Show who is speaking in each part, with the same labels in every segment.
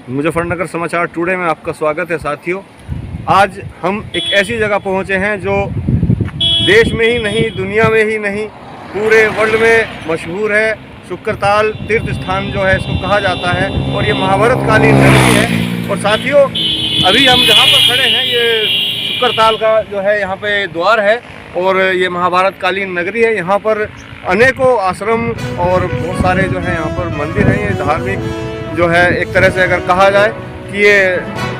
Speaker 1: मुजफ्फरनगर समाचार टुडे में आपका स्वागत है साथियों। आज हम एक ऐसी जगह पहुंचे हैं जो देश में ही नहीं, दुनिया में ही नहीं, पूरे वर्ल्ड में मशहूर है। शुक्रताल तीर्थ स्थान जो है इसको कहा जाता है और ये महाभारत कालीन नगरी है। और साथियों, अभी हम जहाँ पर खड़े हैं ये शुक्रताल का जो है यहाँ पे द्वार है और ये महाभारत कालीन नगरी है। यहाँ पर अनेकों आश्रम और बहुत सारे जो है यहाँ पर मंदिर हैं। ये धार्मिक जो है एक तरह से अगर कहा जाए कि ये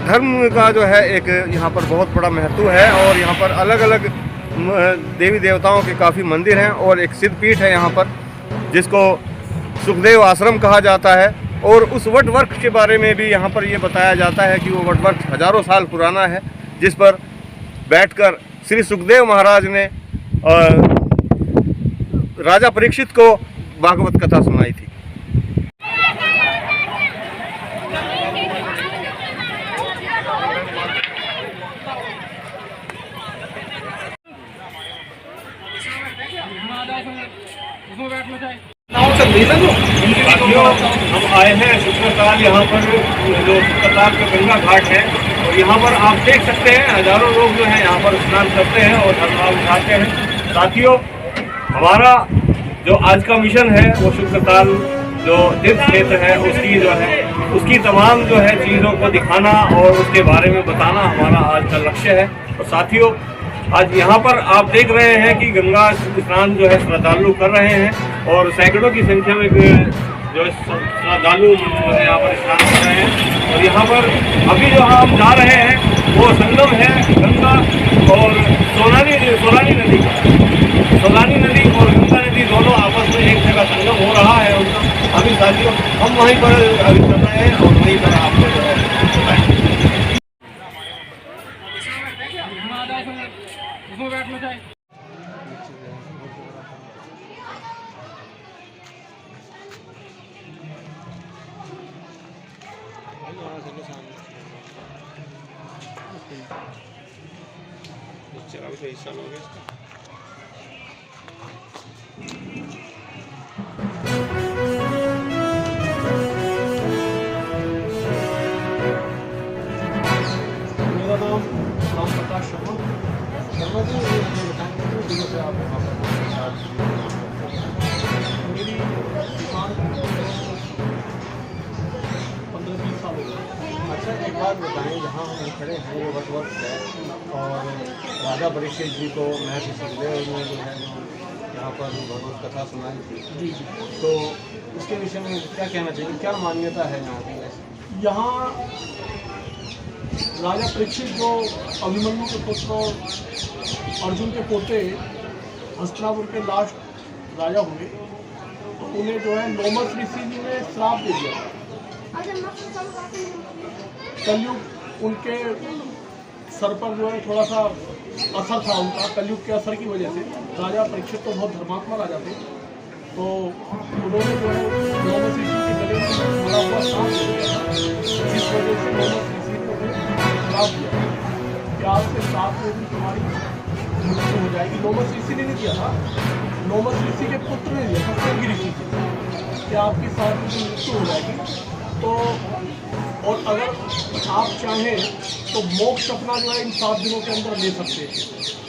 Speaker 1: धर्म का जो है एक यहाँ पर बहुत बड़ा महत्व है और यहाँ पर अलग अलग देवी देवताओं के काफ़ी मंदिर हैं और एक सिद्ध पीठ है यहाँ पर जिसको सुखदेव आश्रम कहा जाता है। और उस वट वृक्ष के बारे में भी यहाँ पर ये बताया जाता है कि वो वट वृक्ष हजारों साल पुराना है जिस पर बैठकर श्री सुखदेव महाराज ने राजा परीक्षित को भागवत कथा सुनाई थी। हम आए हैं शुक्रताल, यहाँ पर जो शुक्रताल का गंगा घाट है और यहाँ पर आप देख सकते हैं हजारों लोग जो है यहाँ पर स्नान करते हैं और धर्माव उठाते हैं। साथियों, हमारा जो आज का मिशन है वो शुक्रताल जो तीर्थ क्षेत्र है उसकी जो है उसकी तमाम जो है चीज़ों को दिखाना और उसके बारे में बताना हमारा आज का लक्ष्य है। और साथियों, आज यहाँ पर आप देख रहे हैं कि गंगा स्नान जो है श्रद्धालु कर रहे हैं और सैकड़ों की संख्या में जो श्रद्धालु जो है यहाँ पर स्नान कर रहे हैं। और यहाँ पर अभी जो हम जा रहे हैं वो संगम है गंगा और सोलानी नदी और गंगा नदी दोनों आपस में एक जगह संगम हो रहा है उनका। अभी साथियों हम वहीं पर अभी चल रहे हैं और वहीं पर आपको जो है चला भी हिस्सा लोगे इसका। मेरा नाम राम प्रकाश शर्मा जी। मेरी दुकान 15-20 साल हो गए। अच्छा, एक बात बताएं, जहाँ हम खड़े हैं ये वट वृक्ष है और राजा परीक्षित जी को महर्षि सुखदेव ने जो है यहाँ पर भगवत कथा सुनाई थी जी। तो उसके विषय में क्या कहना चाहिए, क्या मान्यता है यहाँ की?
Speaker 2: यहाँ राजा परीक्षित जो अभिमन्यु के पुत्र अर्जुन के पोते हस्तिनापुर के लास्ट राजा हुए, तो उन्हें जो है लोमस ऋषि जी ने श्राप दे दिया। कलयुग उनके सर पर जो है थोड़ा सा असर था उनका, कलयुग के असर की वजह से। राजा परीक्षित तो बहुत धर्मात्मा राजा थे, तो उन्होंने जो है लोमस ऋषि के गले में भरा हुआ सांप दे दिया, जिस वजह से लोमस ऋषि को श्राप दिया कि आज से 7 में भी तुम्हारी मृत्यु हो जाएगी। लोमस ऋषि ने नहीं दिया था, लोमस ऋषि के पुत्र ने दिया था, श्रृंगी ऋषि कि आपकी 7 में मृत्यु हो जाएगी। तो और अगर आप चाहें तो मोक्ष अपना जो है इन 7 दिनों के अंदर ले सकते हैं।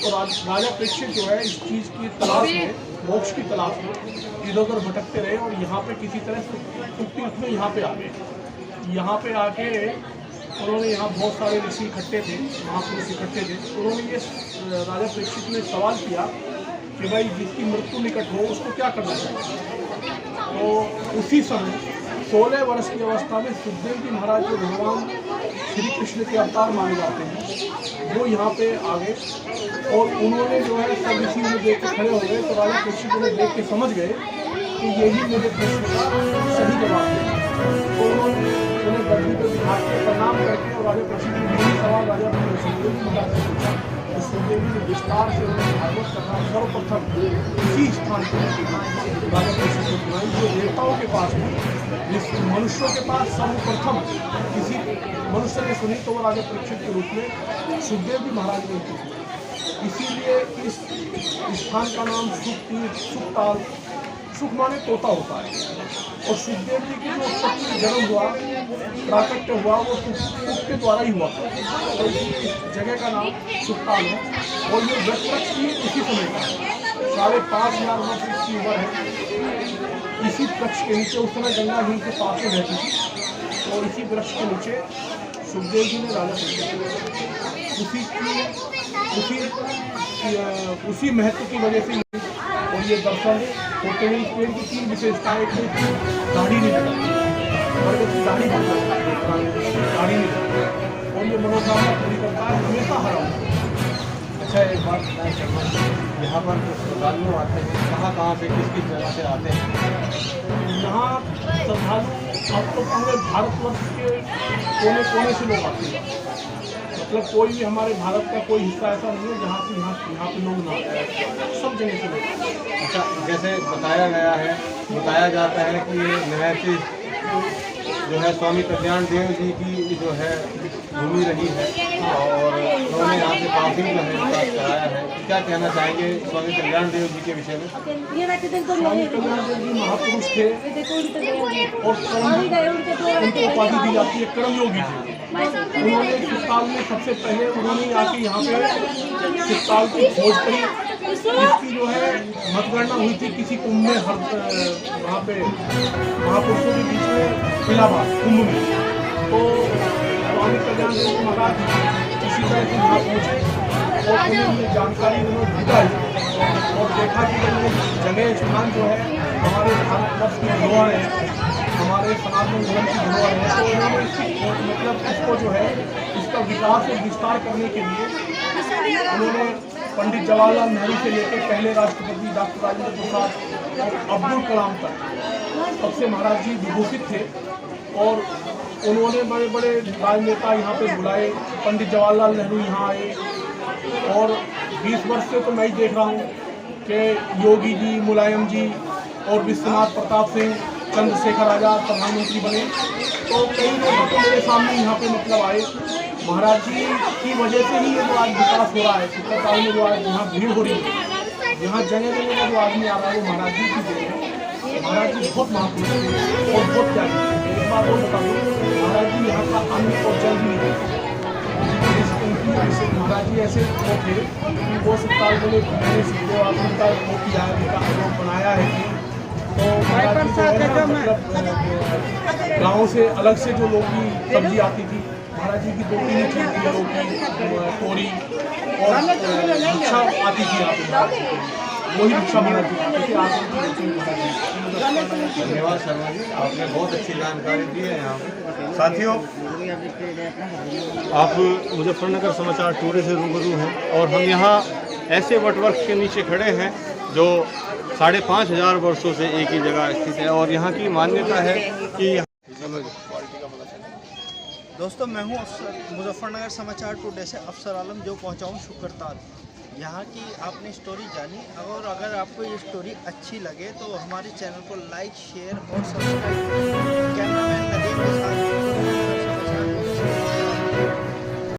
Speaker 2: तो राजा परीक्षित जो है इस चीज़ की तलाश में, मोक्ष की तलाश में इधर उधर भटकते रहे और यहाँ पे किसी तरह से तीर्थ में यहाँ पे आ गए। यहाँ पे आके उन्होंने, यहाँ बहुत सारे ऋषि इकट्ठे थे, महापुरुष इकट्ठे थे। उन्होंने ये राजा परीक्षित ने सवाल किया कि भाई जिसकी मृत्यु निकट हो उसको क्या करना चाहिए। तो उसी समय 16 वर्ष की अवस्था में सुखदेव जी महाराज जो भगवान श्री कृष्ण के अवतार माने जाते हैं, वो यहाँ पे आ गए और उन्होंने जो है सब ऋषि उन्हें देख के खड़े हो गए। तो राजा परीक्षित उन्हें देख के समझ गए कि यही मेरे प्रश्न का सही जवाब है। तो उन्होंने उन्हें गद्दी पर बिठा के प्रणाम करके और राजा परीक्षित ने यही सवाल राजा सुखदेव जी महाराज से पूछा। तो सुखदेव जी ने विस्तार से उन्हें भागवत कथा सर्वप्रथम इसी स्थान पर राजा परीक्षित को सुनाई, जो देवताओं के पास भी, मनुष्यों के पास सर्वप्रथम किसी मनुष्य ने सुनी तो वो राजा परीक्षित के रूप में सुखदेव जी महाराज ने सुनी। इसीलिए इस स्थान का नाम सुखताल सुख माने तोता होता है। और सुखदेव जी की जो उत्पत्ति जन्म हुआ, प्राकट्य हुआ, वो सुख के द्वारा ही हुआ। तो इस जगह का नाम सुखताल है। और ये वृक्ष भी इसी समय का है, 5,500 वर्ष इसकी उम्र है। इसी वृक्ष के नीचे उस समय गंगा हिल के पास में रहती थी, और इसी वृक्ष के नीचे सुखदेव जी ने राजा उसी महत्व की वजह से। और ये दर्शन होते हुए इस पेड़ की 3 विशेषताएं। एक दाढ़ी नहीं लगती, दाढ़ी नहीं लगती, और ये मनोकामना पूरी करता है, हमेशा हरा।
Speaker 3: अच्छा, एक बात मैं समझ, यहाँ पर श्रद्धालु आते हैं, कहाँ से किस जगह से आते हैं?
Speaker 2: यहाँ श्रद्धालु अब तो पूरे भारतवर्ष के कोने कोने से लोग आते हैं। मतलब कोई भी हमारे भारत का कोई हिस्सा ऐसा नहीं है जहाँ से यहाँ पे लोग ना आते हैं, सब जगह से लोग।
Speaker 3: अच्छा, जैसे बताया जाता है कि ये महर्षि जो है स्वामी कल्याण देव जी की जो है भूमि रही है, और उन्होंने यहाँ से काफी जो है विकास कराया है। क्या कहना चाहेंगे स्वामी कल्याण देव जी के विषय में?
Speaker 2: स्वामी कल्याण देव जी महापुरुष थे, और उनको उपाधि दी जाती है कर्मयोगी थे। उन्होंने चित्ताल में सबसे पहले उन्होंने आके यहाँ पे चित्ताल की खोज करी। इसकी जो है मतगणना हुई थी किसी कुंभ में, वहाँ पे महापुरुषों के बीच में इलाहाबाद कुंभ में। तो स्वामी कल्याण देव महाराज किसी तरह से यहाँ पहुँचे, और उन्होंने जानकारी ढूंढा और देखा कि जगह स्थान जो है हमारे भारतवर्ष की धरोहर है, हमारे सनातन धर्म की धरोहर है। तो उन्होंने मतलब इसको जो है इसका विकास और विस्तार करने के लिए उन्होंने पंडित जवाहरलाल नेहरू से लेकर पहले राष्ट्रपति डॉक्टर राजेंद्र प्रसाद और अब्दुल कलाम तक सबसे महाराज जी विभूषित थे। और उन्होंने बड़े बड़े राजनेता यहाँ पे बुलाए। पंडित जवाहरलाल नेहरू यहाँ आए, और 20 वर्ष से तो मैं ही देख रहा हूँ कि योगी जी, मुलायम जी और विश्वनाथ प्रताप सिंह, चंद्रशेखर आजाद प्रधानमंत्री बने। तो कई लोग मेरे सामने यहाँ पे मतलब आए। महाराज जी की वजह से ही ये जो आज विकास हो रहा है, चित्रकाल में जो आज यहाँ भीड़ हो रही है, यहाँ जगह जगह का जो आदमी आ रहा है वो महाराज जी की जगह है। महाराज जी बहुत महापुरुष थे और बहुत त्यागी थे। एक बात और बता दूँ, महाराज जी यहाँ का अन्न और जल भी नहीं थे। महाराज जी ऐसे वो थे कि वो अस्पताल में सुखदेव आश्रम का वो किया है, बनाया है। तो महाराज जी जो है मतलब गाँव से अलग से जो लोग की सब्जी आती थी, महाराज जी की 2-3 चीज़ थी, रोटी, तोरी और भिक्षा आती थी यहाँ पे। वही भिक्षा महाराज जी आती थी।
Speaker 3: धन्यवाद शर्मा जी, आपने बहुत अच्छी जानकारी दी है यहाँ पे।
Speaker 1: साथियों, आप मुजफ्फरनगर समाचार टुडे से रूबरू हैं, और हम यहाँ ऐसे वटवृक्ष के नीचे खड़े हैं जो 5,500 वर्षों से एक ही जगह स्थित है। और यहाँ की मान्यता है कि
Speaker 4: दोस्तों, मैं हूँ मुजफ्फरनगर समाचार टुडे से अफसर आलम, जो पहुँचा हूँ शुक्रताल। यहाँ की आपने स्टोरी जानी, और अगर आपको ये स्टोरी अच्छी लगे तो हमारे चैनल को लाइक, शेयर और सब्सक्राइब